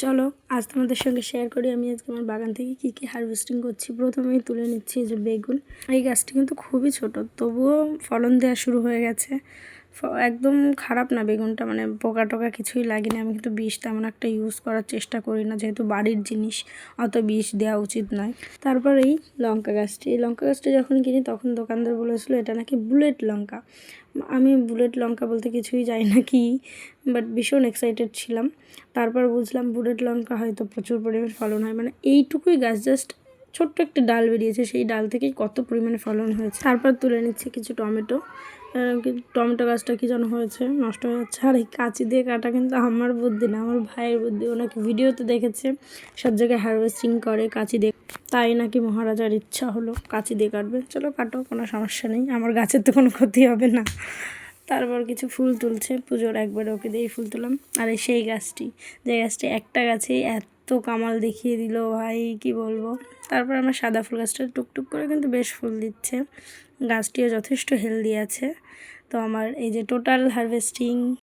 চলো আজ তোমাদের সঙ্গে শেয়ার করি আমি আজকে আমার বাগান থেকে কী কী হারভেস্টিং করছি। প্রথমেই তুলে নিচ্ছি এই যে বেগুন। এই গাছটি কিন্তু খুবই ছোট, তবুও ফলন দেওয়া শুরু হয়ে গেছে। একদম খারাপ না বেগুনটা, মানে পোকা টোকা কিছুই লাগেনি। আমি কিন্তু বিষ তেমন একটা ইউজ করার চেষ্টা করি না, যেহেতু বাড়ির জিনিস অত বিষ দেওয়া উচিত নয়। তারপর এই লঙ্কা গাছটি, এই লঙ্কা গাছটি যখন কিনি তখন দোকানদার বলেছিল এটা নাকি বুলেট লঙ্কা। আমি বুলেট লঙ্কা বলতে কিছুই জানি না কি, বাট ভীষণ এক্সাইটেড ছিলাম। তারপর বুঝলাম বুলেট লঙ্কা হয়তো প্রচুর পরিমাণে ফলন হয়, মানে এইটুকুই গাছ, জাস্ট ছোট্ট একটা ডাল বেরিয়েছে, সেই ডাল থেকেই কত পরিমাণে ফলন হয়েছে। তারপর তুলে নিচ্ছে কিছু টমেটো। টমেটো গাছটা কি যেন হয়েছে, নষ্ট হয়ে যাচ্ছে। আর এই কাঁচি দিয়ে কাটা কিন্তু আমার বুদ্ধি না, আমার ভাইয়ের বুদ্ধি। ওনাকে ভিডিওতে দেখেছে সব জায়গায় হারভেস্টিং করে কাঁচি দিয়ে, তাই নাকি মহারাজার ইচ্ছা হলো কাঁচি দিয়ে কাটবে। চলো কাটো, কোনো সমস্যা নেই, আমার গাছের তো কোনো ক্ষতি হবে না। তারপর কিছু ফুল তুলছে, পুজোর একবারে ওকে দিয়েই ফুল তুললাম। আর এই সেই গাছটি, যে গাছটি একটা গাছেই এত কামাল দেখিয়ে দিল ভাই, কি বলবো। তারপর আমার সাদা ফুল গাছটা টুকটুক করে কিন্তু বেশ ফুল দিচ্ছে, গাছটিও যথেষ্ট হেলদি আছে। তো আমার এই যে টোটাল হারভেস্টিং